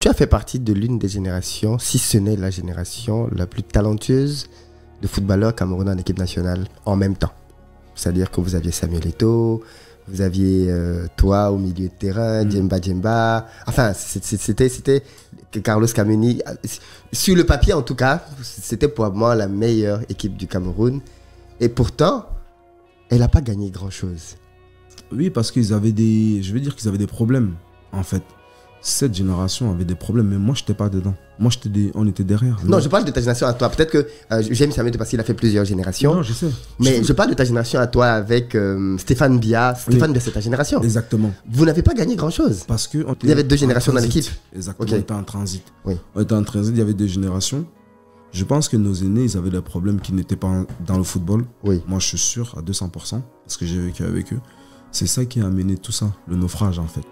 tu as fait partie de l'une des générations, si ce n'est la génération la plus talentueuse de footballeurs camerounais en équipe nationale en même temps. C'est-à-dire que vous aviez Samuel Eto'o, vous aviez toi au milieu de terrain, Djemba. Enfin, c'était Carlos Kameni. Sur le papier, en tout cas, c'était pour moi la meilleure équipe du Cameroun. Et pourtant, elle n'a pas gagné grand-chose. Oui, parce qu'ils avaient je vais dire qu'ils avaient des problèmes, en fait. Cette génération avait des problèmes, mais moi, je n'étais pas dedans. Moi, on était derrière. Non, je parle de ta génération à toi. Peut-être que j'aime Samuel parce qu'il a fait plusieurs générations. Non, je sais. Mais je parle de ta génération à toi avec Stéphane Bia. Stéphane Bia, c'est ta génération. Exactement. Vous n'avez pas gagné grand-chose. Parce que il y avait deux générations dans l'équipe. Exactement. Okay. On était en transit. Oui. On était en transit, il y avait deux générations. Je pense que nos aînés, ils avaient des problèmes qui n'étaient pas dans le football. Oui. Moi, je suis sûr à 200%, parce que j'ai vécu avec eux. C'est ça qui a amené tout ça, le naufrage, en fait.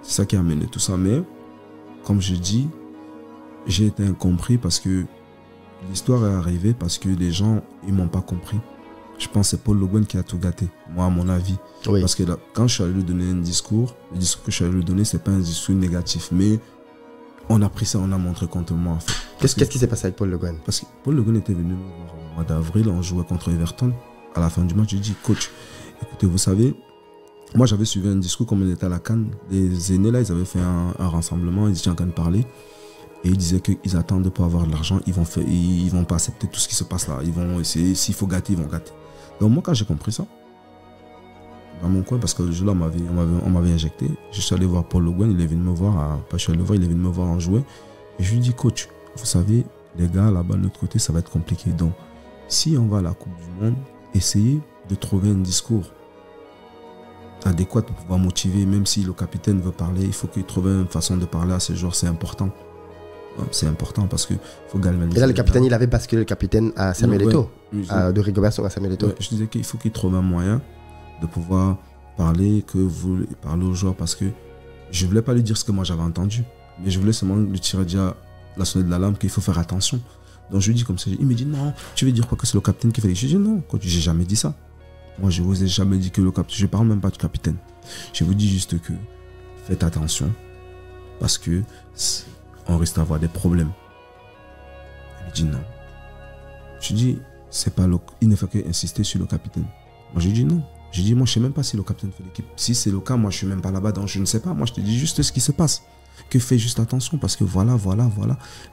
C'est ça qui a amené tout ça. Mais, comme je dis, j'ai été incompris parce que l'histoire est arrivée parce que les gens, ils m'ont pas compris. Je pense que c'est Paul Le Guen qui a tout gâté, moi, à mon avis. Oui. Parce que là, quand je suis allé lui donner un discours, le discours que je suis allé lui donner, c'est pas un discours négatif, mais on a pris ça, on a montré contre moi, en fait. Qu'est-ce qui s'est passé avec Paul Le Guen? Parce que Paul Le Guen était venu me voir au mois d'avril, on jouait contre Everton. À la fin du match, je lui ai dit, coach, écoutez, vous savez, moi, j'avais suivi un discours comme on était à la CAN. Les aînés, là, ils avaient fait un rassemblement, ils étaient en train de parler. Et ils disaient qu'ils attendent pour avoir de l'argent, ils vont pas accepter tout ce qui se passe là. Ils vont essayer, s'il faut gâter, ils vont gâter. Donc moi, quand j'ai compris ça, dans mon coin, parce que le jour-là, on m'avait injecté, je suis allé voir Paul Le Guen, il est venu me voir, il est venu me voir en jouer. Et je lui ai dit, coach, vous savez, les gars, là-bas, de l'autre côté, ça va être compliqué. Donc, si on va à la Coupe du Monde, essayez de trouver un discours adéquat pour pouvoir motiver, même si le capitaine veut parler, il faut qu'il trouve une façon de parler à ces joueurs, c'est important. C'est important parce qu'il faut galvaniser. Et là, le capitaine, il avait basculé le capitaine à Samuel Eto'o, de Rigobert à Samuel Eto'o. Ouais, je disais qu'il faut qu'il trouve un moyen de pouvoir parler aux joueurs parce que je ne voulais pas lui dire ce que moi j'avais entendu, mais je voulais seulement lui tirer déjà la sonnette de l'alarme qu'il faut faire attention. Donc je lui dis comme ça, il me dit non, tu veux dire quoi que c'est le capitaine qui fait les choses? Je dis non, j'ai jamais dit ça. Moi, je ne vous ai jamais dit que le capitaine... Je ne parle même pas du capitaine. Je vous dis juste que faites attention parce que on risque d'avoir des problèmes. Il me dit non. Je dis, c'est pas il ne fait qu'insister sur le capitaine. Moi, je dis non. Je dis, moi, je ne sais même pas si le capitaine fait l'équipe. Si c'est le cas, moi, je ne suis même pas là-bas, donc je ne sais pas. Moi, je te dis juste ce qui se passe. Que fais juste attention parce que voilà.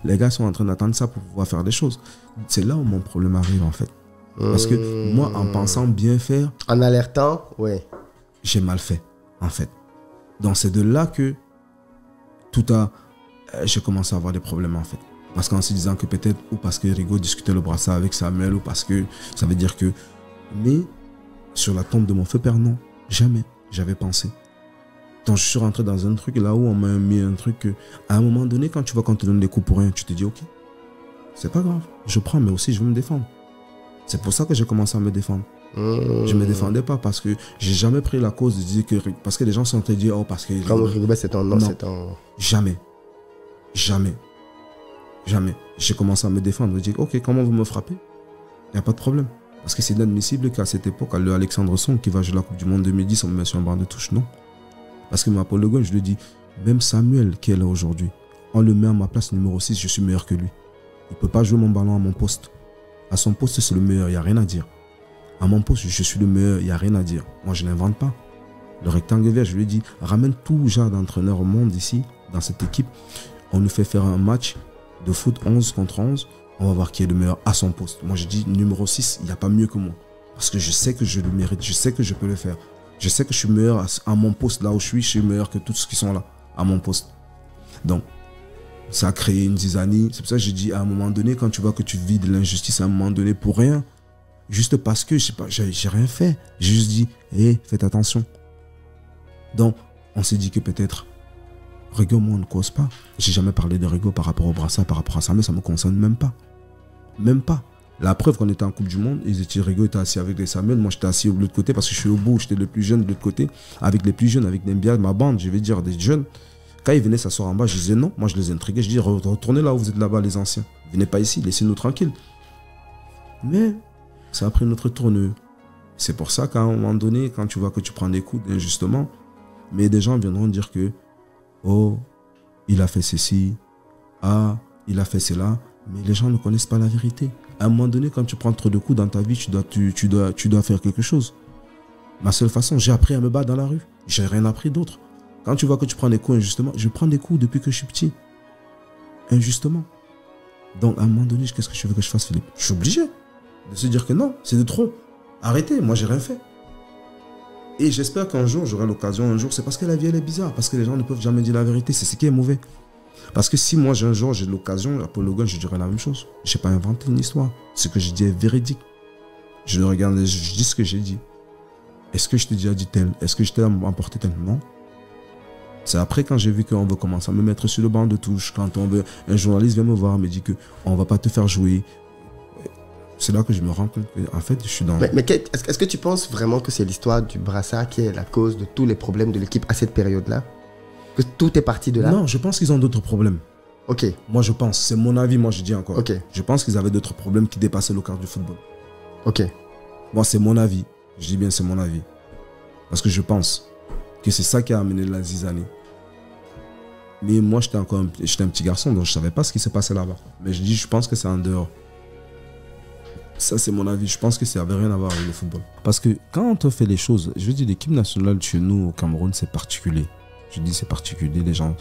Les gars sont en train d'attendre ça pour pouvoir faire des choses. C'est là où mon problème arrive, en fait. Parce que moi, en pensant bien faire... En alertant, ouais. J'ai mal fait, en fait. Donc, c'est de là que j'ai commencé à avoir des problèmes, en fait. Parce qu'en se disant que peut-être, ou parce que Rigo discutait le brassard avec Samuel, ou parce que ça veut dire que... Mais, sur la tombe de mon feu père, non. Jamais. J'avais pensé. Donc, je suis rentré dans un truc, là où on m'a mis un truc que... À un moment donné, quand tu vois qu'on te donne des coups pour rien, tu te dis, ok, c'est pas grave. Je prends, mais aussi, je veux me défendre. C'est pour ça que j'ai commencé à me défendre. Je ne me défendais pas parce que j'ai jamais pris la cause de dire que... Parce que les gens sont en train de dire, oh, parce que... Comme Rigobert, c'est ton nom, non, c'est ton... Jamais. J'ai commencé à me défendre, me dire, ok, comment vous me frappez? Il n'y a pas de problème. Parce que c'est inadmissible qu'à cette époque, à Alexandre Song, qui va jouer la Coupe du Monde 2010, on me met sur un banc de touche, non. Parce que Paul Le Guen, je lui dis, même Samuel qui est là aujourd'hui, on le met à ma place numéro 6, je suis meilleur que lui. Il ne peut pas jouer mon ballon à mon poste. À son poste, c'est le meilleur, il n'y a rien à dire. À mon poste, je suis le meilleur, il n'y a rien à dire. Moi, je n'invente pas. Le rectangle vert, je lui ai dit, ramène tout genre d'entraîneurs au monde ici, dans cette équipe. On nous fait faire un match de foot 11 contre 11. On va voir qui est le meilleur à son poste. Moi, je dis, numéro 6, il n'y a pas mieux que moi. Parce que je sais que je le mérite, je sais que je peux le faire. Je sais que je suis meilleur à mon poste, là où je suis meilleur que tous ceux qui sont là, à mon poste. Donc, ça a créé une zizanie. C'est pour ça que j'ai dit, à un moment donné, quand tu vois que tu vis de l'injustice, à un moment donné, pour rien, juste parce que, je sais pas, j'ai rien fait. J'ai juste dit, hé, faites attention. Donc, on s'est dit que peut-être, Rigo, moi, on ne cause pas. J'ai jamais parlé de Rigo par rapport au brassard, par rapport à ça, mais ça ne me concerne même pas. Même pas. La preuve qu'on était en Coupe du Monde, Rigo était assis avec les Samuel, moi j'étais assis de l'autre côté parce que je suis au bout, j'étais le plus jeune de l'autre côté, avec les plus jeunes, avec Nembia, ma bande, je vais dire, des jeunes. Quand ils venaient s'asseoir en bas, je disais non, moi je les intriguais, je dis retournez là où vous êtes là-bas les anciens, venez pas ici, laissez-nous tranquilles. Mais ça a pris notre tournure. C'est pour ça qu'à un moment donné, quand tu vois que tu prends des coups injustement, mais des gens viendront dire que oh, il a fait ceci, ah, il a fait cela, mais les gens ne connaissent pas la vérité. À un moment donné, quand tu prends trop de coups dans ta vie, tu dois faire quelque chose. Ma seule façon, j'ai appris à me battre dans la rue. J'ai rien appris d'autre. Quand tu vois que tu prends des coups injustement, je prends des coups depuis que je suis petit. Injustement. Donc, à un moment donné, qu'est-ce que tu veux que je fasse, Philippe? Je suis obligé de se dire que non, c'est de trop. Arrêtez, moi, j'ai rien fait. Et j'espère qu'un jour, j'aurai l'occasion, c'est parce que la vie, elle est bizarre, parce que les gens ne peuvent jamais dire la vérité, c'est ce qui est mauvais. Parce que si moi, un jour, j'ai l'occasion, à Paul Le Guen, je dirais la même chose. Je n'ai pas inventé une histoire. Ce que j'ai dit est véridique. Je le regarde, je dis ce que j'ai dit. Est-ce que je t'ai déjà dit tel? Est-ce que je t'ai emporté tel? Non. C'est après quand j'ai vu qu'on veut commencer à me mettre sur le banc de touche, quand un journaliste vient me voir, me dit qu'on ne va pas te faire jouer. C'est là que je me rends compte qu'en fait, je suis dans... Mais est-ce que tu penses vraiment que c'est l'histoire du brassard qui est la cause de tous les problèmes de l'équipe à cette période-là? Que tout est parti de là? Non, je pense qu'ils ont d'autres problèmes. Ok. Moi, je pense. C'est mon avis, moi, je dis encore. Ok. Je pense qu'ils avaient d'autres problèmes qui dépassaient le cadre du football. Ok. Moi, c'est mon avis. Je dis bien c'est mon avis. Parce que je pense que c'est ça qui a amené la zizanie. Mais moi, j'étais un petit garçon, donc je ne savais pas ce qui s'est passé là-bas. Mais je pense que c'est en dehors. Ça, c'est mon avis. Je pense que ça n'avait rien à voir avec le football. Parce que quand on fait les choses, je veux dire, l'équipe nationale chez nous au Cameroun, c'est particulier. Je dis c'est particulier. Les gens,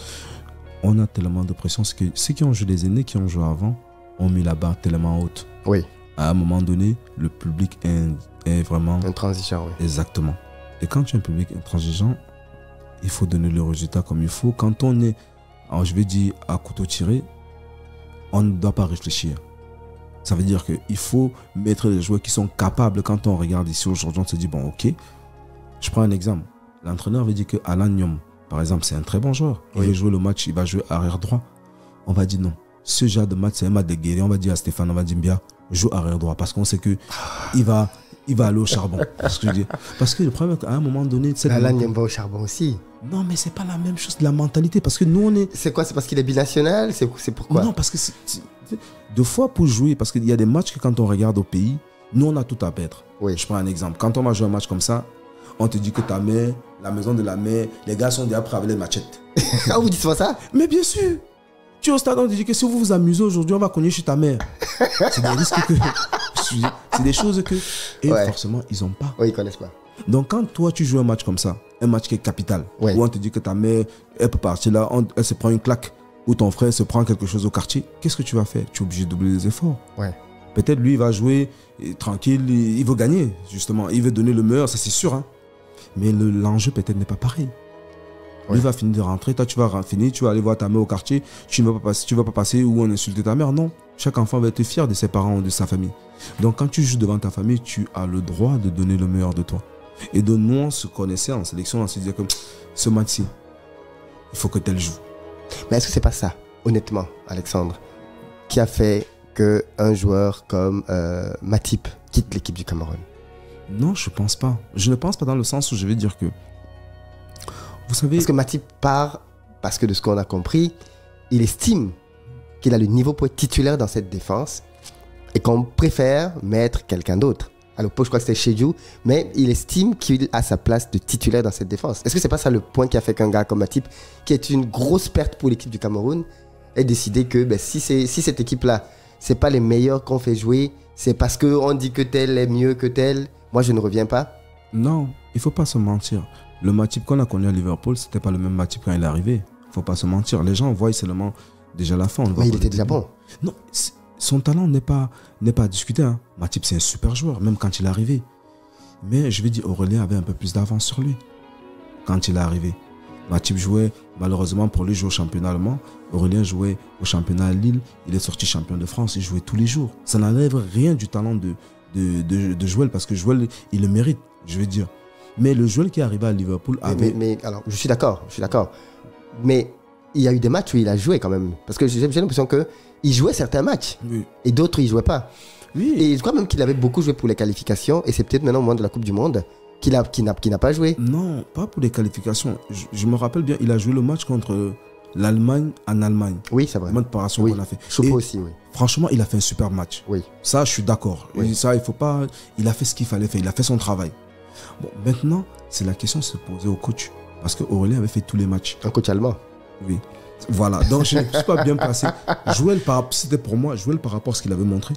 on a tellement de pression. C'est que ceux qui ont joué, les aînés qui ont joué avant, ont mis la barre tellement haute. Oui. À un moment donné, le public est vraiment... Intransigeant, oui. Exactement. Et quand tu es un public intransigeant, il faut donner le résultat comme il faut. Quand on est, alors je vais dire, à couteau tiré, on ne doit pas réfléchir. Ça veut dire qu'il faut mettre les joueurs qui sont capables. Quand on regarde ici aujourd'hui, on se dit, bon, ok. Je prends un exemple. L'entraîneur veut dire que Alan Nyom, par exemple, c'est un très bon joueur. Il veut jouer le match, il va jouer arrière droit. On va dire non. Ce genre de match, c'est un match de guerrier. On va dire à Stéphane, on va dire bien, joue arrière droit. Parce qu'on sait qu'il va aller au charbon. Parce que le problème, à un moment donné... Alan Nyom va au charbon aussi. Non, mais c'est pas la même chose de la mentalité. Parce que nous, on est... C'est quoi? C'est parce qu'il est binational? C'est pourquoi? Non, parce que deux fois pour jouer, parce qu'il y a des matchs que quand on regarde au pays, nous, on a tout à perdre. Oui. Je prends un exemple. Quand on va jouer un match comme ça, on te dit que ta mère, la maison de la mère, les gars sont déjà prêts avec les machettes. Ah, vous dites pas ça? Mais bien sûr. Tu es au stade, on te dit que si vous vous amusez aujourd'hui, on va cogner chez ta mère. C'est des risques que... C'est des choses que... Et forcément, ils n'ont pas. Oui, ils ne connaissent pas. Donc, quand toi, tu joues un match comme ça, un match qui est capital, où on te dit que ta mère, elle peut partir là, elle se prend une claque, ou ton frère se prend quelque chose au quartier, qu'est-ce que tu vas faire? Tu es obligé de doubler les efforts. Ouais. Peut-être lui, il va jouer tranquille, il veut gagner, justement. Il veut donner le meilleur, ça c'est sûr. Hein. Mais l'enjeu peut-être n'est pas pareil. Lui va finir de rentrer, toi tu vas finir, tu vas aller voir ta mère au quartier, tu ne vas pas passer où on insulte ta mère, non. Chaque enfant va être fier de ses parents ou de sa famille. Donc quand tu joues devant ta famille, tu as le droit de donner le meilleur de toi. Et de nous, on se connaissait en sélection, on se disait comme ce match-ci, il faut que tel joue. Mais est-ce que c'est pas ça, honnêtement, Alexandre, qui a fait qu'un joueur comme Matip quitte l'équipe du Cameroun? Non, je pense pas. Je ne pense pas dans le sens où je vais dire que... Vous savez... Parce que Matip part, parce que de ce qu'on a compris, il estime qu'il a le niveau pour être titulaire dans cette défense et qu'on préfère mettre quelqu'un d'autre. Alors, je crois que c'était Chedjou, mais il estime qu'il a sa place de titulaire dans cette défense. Est-ce que c'est pas ça le point qui a fait qu'un gars comme Matip, qui est une grosse perte pour l'équipe du Cameroun, ait décidé que si cette équipe-là, c'est pas les meilleurs qu'on fait jouer, c'est parce qu'on dit que tel est mieux que tel, moi je ne reviens pas? Non, il faut pas se mentir. Le Matip qu'on a connu à Liverpool, c'était pas le même Matip quand il est arrivé. Il faut pas se mentir. Les gens voient seulement déjà la fin. Mais il était déjà bon. Non, son talent n'est pas à discuter. Hein. Matip, c'est un super joueur, même quand il est arrivé. Mais je vais dire, Aurélien avait un peu plus d'avance sur lui quand il est arrivé. Matip jouait, malheureusement pour lui, jouer au championnat allemand. Aurélien jouait au championnat à Lille. Il est sorti champion de France. Il jouait tous les jours. Ça n'enlève rien du talent de Joël, parce que Joël, il le mérite, je veux dire. Mais le Joël qui est arrivé à Liverpool avait... Mais alors, je suis d'accord. Mais il y a eu des matchs où il a joué quand même. Parce que j'ai l'impression qu'il jouait certains matchs. Oui. Et d'autres, il ne jouait pas. Oui. Et je crois même qu'il avait beaucoup joué pour les qualifications. Et c'est peut-être maintenant au moment de la Coupe du Monde qu'il n'a pas joué. Non, pas pour les qualifications. Je me rappelle bien, il a joué le match contre l'Allemagne en Allemagne. Oui, c'est vrai. La préparation qu'on a fait. Choupo aussi, oui. Franchement, il a fait un super match. Oui. Ça, je suis d'accord. Oui. Ça, il faut pas... Il a fait ce qu'il fallait faire. Il a fait son travail. Bon, maintenant, c'est la question de se poser au coach. Parce qu'Aurélien avait fait tous les matchs. Un coach allemand? Oui. Voilà, donc je ne suis pas bien placé. C'était pour moi, Joël par rapport à ce qu'il avait montré.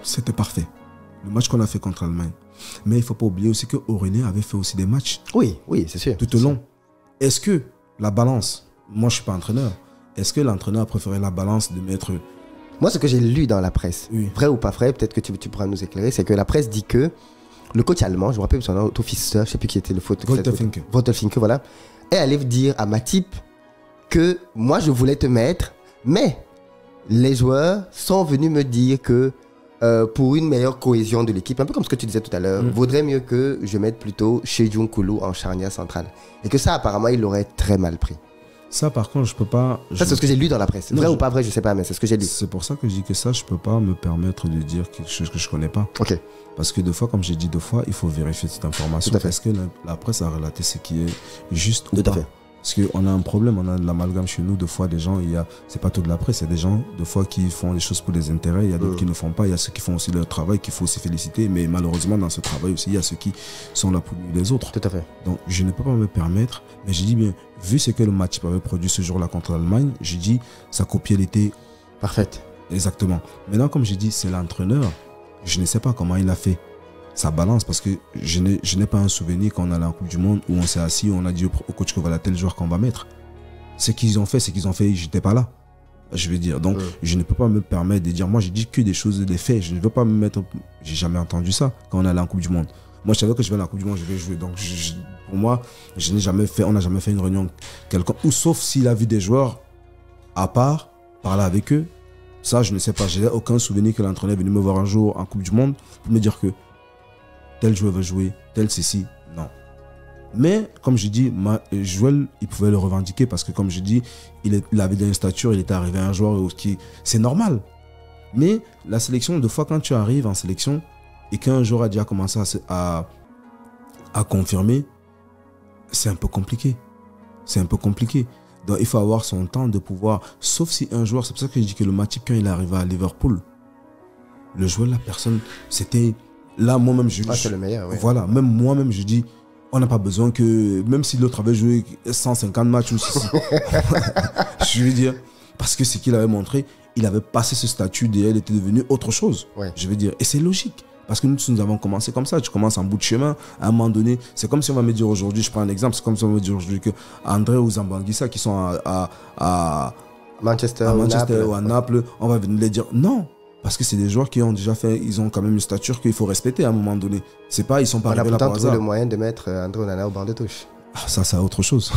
C'était parfait. Le match qu'on a fait contre l'Allemagne. Mais il ne faut pas oublier aussi que Aurélien avait fait aussi des matchs. Oui, c'est sûr. Tout au long. Est-ce que la balance, moi je ne suis pas entraîneur, est-ce que l'entraîneur a préféré la balance de mettre... Moi, ce que j'ai lu dans la presse, oui. Vrai ou pas vrai, peut-être que tu pourras nous éclairer, c'est que la presse dit que le coach allemand, je me rappelle son nom, Otto Pfister, je ne sais plus qui était le faute. Wolter-Finke, voilà, est allé dire à Matip que moi je voulais te mettre, mais les joueurs sont venus me dire que pour une meilleure cohésion de l'équipe, un peu comme ce que tu disais tout à l'heure, vaudrait mieux que je mette plutôt Sejong Kulu en charnière centrale. Et que ça, apparemment, il l'aurait très mal pris. Ça, par contre, je peux pas... Ça, c'est ce que j'ai lu dans la presse. Vrai ou pas vrai, je sais pas, mais c'est ce que j'ai lu. C'est pour ça que je dis que ça, je peux pas me permettre de dire quelque chose que je connais pas. Ok. Parce que deux fois, comme j'ai dit deux fois, il faut vérifier cette information. Tout à fait. Parce que la presse a relaté ce qui est juste ou Tout pas. à fait. Parce qu'on a un problème, on a de l'amalgame chez nous. Deux fois, des gens, c'est pas tout de la presse, il y a des gens, deux fois, qui font les choses pour des intérêts, il y a d'autres qui ne font pas, il y a ceux qui font aussi leur travail, qu'il faut aussi féliciter. Mais malheureusement, dans ce travail aussi, il y a ceux qui sont là pour les autres. Tout à fait. Donc, je ne peux pas me permettre, mais j'ai dit bien, vu ce que le match avait produit ce jour-là contre l'Allemagne, j'ai dit, sa copie, elle était parfaite. Exactement. Maintenant, comme j'ai dit, c'est l'entraîneur, je ne sais pas comment il a fait sa balance, parce que je n'ai pas un souvenir quand on allait en Coupe du Monde où on s'est assis, on a dit au coach que voilà tel joueur qu'on va mettre. Ce qu'ils ont fait, j'étais pas là. Je veux dire, donc je ne peux pas me permettre de dire, moi j'ai dit que des choses, des faits, je ne veux pas me mettre, j'ai jamais entendu ça quand on allait en Coupe du Monde. Moi je savais que je vais à la Coupe du Monde, je vais jouer, donc pour moi, on n'a jamais fait une réunion quelconque, ou sauf s'il a vu des joueurs à part, parler avec eux, ça je ne sais pas, j'ai aucun souvenir que l'entraîneur est venu me voir un jour en Coupe du Monde pour me dire que tel joueur veut jouer, tel ceci, non. Mais, comme je dis, Joël, il pouvait le revendiquer parce que, comme je dis, il avait une stature, il était arrivé à un joueur qui... C'est normal. Mais la sélection, deux fois, quand tu arrives en sélection et qu'un joueur a déjà commencé à confirmer, c'est un peu compliqué. C'est un peu compliqué. Donc, il faut avoir son temps de pouvoir... Sauf si un joueur... C'est pour ça que je dis que le Matip, quand il est arrivé à Liverpool, le joueur, la personne, c'était... Là, moi-même, c'est le meilleur, oui. Voilà, même moi-même, je dis... On n'a pas besoin que, même si l'autre avait joué 150 matchs ou si, je veux dire, parce que ce qu'il avait montré, il avait passé ce statut et il était devenu autre chose. Ouais. Je veux dire, et c'est logique. Parce que nous avons commencé comme ça. Tu commences en bout de chemin. À un moment donné, c'est comme si on va me dire aujourd'hui, je prends un exemple, c'est comme si on va me dire aujourd'hui que André ou Zambanguissa qui sont à Manchester ou à Naples, on va venir les dire non. Parce que c'est des joueurs qui ont déjà fait, ils ont quand même une stature qu'il faut respecter à un moment donné. C'est pas, ils sont pas arrivés là par hasard. On a pourtant trouvé le moyen de mettre André Onana au banc de touche. Ah, ça, c'est autre chose.